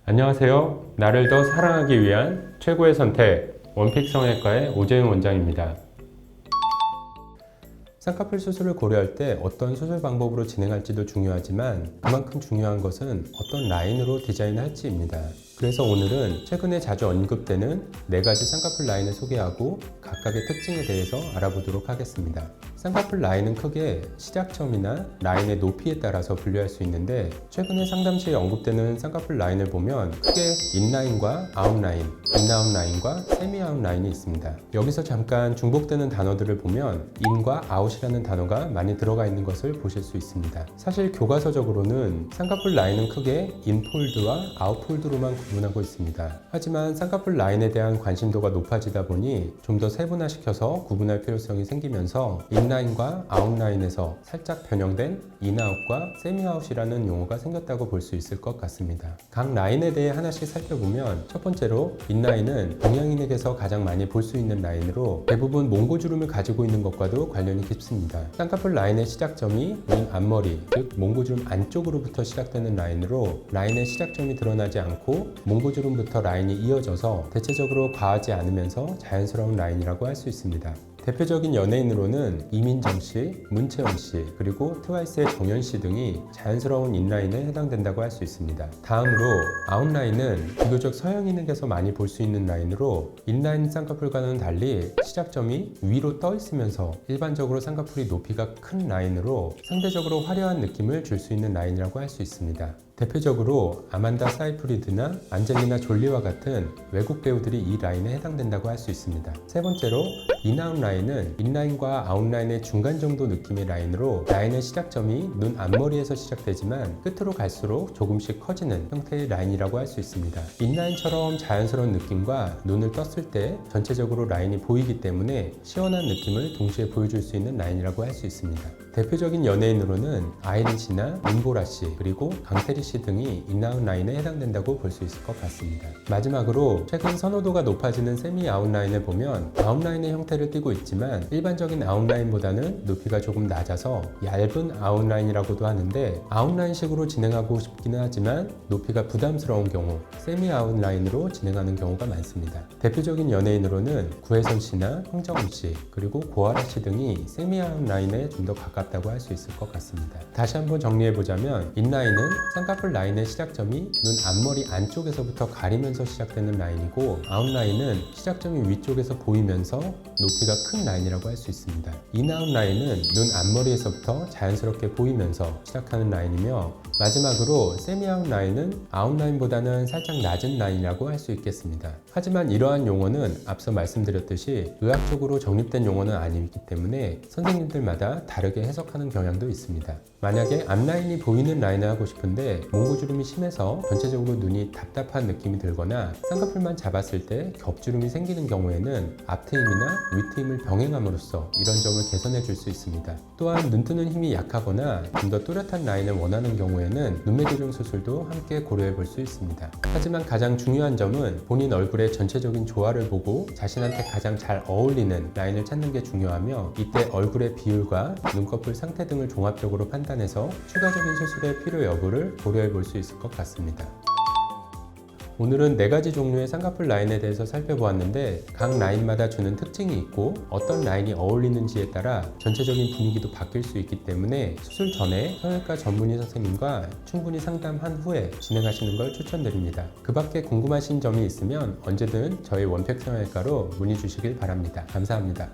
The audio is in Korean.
안녕하세요. 나를 더 사랑하기 위한 최고의 선택, 원픽 성형외과의 오재훈 원장입니다. 쌍꺼풀 수술을 고려할 때 어떤 수술 방법으로 진행할지도 중요하지만 그만큼 중요한 것은 어떤 라인으로 디자인할지입니다. 그래서 오늘은 최근에 자주 언급되는 4가지 쌍꺼풀 라인을 소개하고 각각의 특징에 대해서 알아보도록 하겠습니다. 쌍꺼풀 라인은 크게 시작점이나 라인의 높이에 따라서 분류할 수 있는데, 최근에 상담 시에 언급되는 쌍꺼풀 라인을 보면 크게 인라인과 아웃라인, 인아웃라인과 세미아웃라인이 있습니다. 여기서 잠깐 중복되는 단어들을 보면 인과 아웃이라는 단어가 많이 들어가 있는 것을 보실 수 있습니다. 사실 교과서적으로는 쌍꺼풀 라인은 크게 인폴드와 아웃폴드로만 구분하고 있습니다. 하지만 쌍꺼풀 라인에 대한 관심도가 높아지다 보니 좀 더 세분화시켜서 구분할 필요성이 생기면서 인라인과 아웃라인에서 살짝 변형된 인아웃과 세미아웃이라는 용어가 생겼다고 볼 수 있을 것 같습니다. 각 라인에 대해 하나씩 살펴보면, 첫 번째로 인라인은 동양인에게서 가장 많이 볼 수 있는 라인으로 대부분 몽고주름을 가지고 있는 것과도 관련이 깊습니다. 쌍꺼풀 라인의 시작점이 눈 앞머리, 즉 몽고주름 안쪽으로부터 시작되는 라인으로, 라인의 시작점이 드러나지 않고 몽고주름부터 라인이 이어져서 대체적으로 과하지 않으면서 자연스러운 라인이라고 할 수 있습니다. 대표적인 연예인으로는 이민정 씨, 문채원 씨, 그리고 트와이스의 정연 씨 등이 자연스러운 인라인에 해당된다고 할 수 있습니다. 다음으로 아웃라인은 비교적 서양인에게서 많이 볼 수 있는 라인으로, 인라인 쌍꺼풀과는 달리 시작점이 위로 떠 있으면서 일반적으로 쌍꺼풀이 높이가 큰 라인으로 상대적으로 화려한 느낌을 줄 수 있는 라인이라고 할 수 있습니다. 대표적으로 아만다 사이프리드나 안젤리나 졸리와 같은 외국 배우들이 이 라인에 해당된다고 할 수 있습니다. 세 번째로 인아웃 라인은 인라인과 아웃라인의 중간 정도 느낌의 라인으로, 라인의 시작점이 눈 앞머리에서 시작되지만 끝으로 갈수록 조금씩 커지는 형태의 라인이라고 할 수 있습니다. 인라인처럼 자연스러운 느낌과 눈을 떴을 때 전체적으로 라인이 보이기 때문에 시원한 느낌을 동시에 보여줄 수 있는 라인이라고 할 수 있습니다. 대표적인 연예인으로는 아이린 씨나 윤보라 씨, 그리고 강태리 씨 등이 인아웃 라인에 해당된다고 볼 수 있을 것 같습니다. 마지막으로 최근 선호도가 높아지는 세미 아웃라인을 보면 아웃라인의 형태를 띠고 있지만 일반적인 아웃라인보다는 높이가 조금 낮아서 얇은 아웃라인이라고도 하는데, 아웃라인식으로 진행하고 싶기는 하지만 높이가 부담스러운 경우 세미 아웃라인으로 진행하는 경우가 많습니다. 대표적인 연예인으로는 구혜선 씨나 황정음 씨, 그리고 고아라 씨 등이 세미 아웃라인에 좀 더 가깝다고 할 수 있을 것 같습니다. 다시 한번 정리해보자면, 인라인은 쌍꺼풀 라인의 시작점이 눈 앞머리 안쪽에서부터 가리면서 시작되는 라인이고, 아웃라인은 시작점이 위쪽에서 보이면서 높이가 큰 라인이라고 할 수 있습니다. 인아웃 라인은 눈 앞머리에서부터 자연스럽게 보이면서 시작하는 라인이며, 마지막으로 세미아웃 라인은 아웃라인보다는 살짝 낮은 라인이라고 할 수 있겠습니다. 하지만 이러한 용어는 앞서 말씀드렸듯이 의학적으로 정립된 용어는 아니기 때문에 선생님들마다 다르게 해석하는 경향도 있습니다. 만약에 앞라인이 보이는 라인을 하고 싶은데 몽고주름이 심해서 전체적으로 눈이 답답한 느낌이 들거나 쌍꺼풀만 잡았을 때 겹주름이 생기는 경우에는 앞트임이나 윗트임을 병행함으로써 이런 점을 개선해 줄 수 있습니다. 또한 눈뜨는 힘이 약하거나 좀 더 또렷한 라인을 원하는 경우에는 눈매교정 수술도 함께 고려해 볼 수 있습니다. 하지만 가장 중요한 점은 본인 얼굴의 전체적인 조화를 보고 자신한테 가장 잘 어울리는 라인을 찾는 게 중요하며, 이때 얼굴의 비율과 눈꺼풀 상태 등을 종합적으로 판단해서 추가적인 수술의 필요 여부를 고려해 볼 수 있을 것 같습니다. 오늘은 4가지 종류의 쌍꺼풀 라인에 대해서 살펴보았는데, 각 라인마다 주는 특징이 있고 어떤 라인이 어울리는지에 따라 전체적인 분위기도 바뀔 수 있기 때문에 수술 전에 성형외과 전문의 선생님과 충분히 상담한 후에 진행하시는 걸 추천드립니다. 그 밖에 궁금하신 점이 있으면 언제든 저희 원팩 성형외과로 문의 주시길 바랍니다. 감사합니다.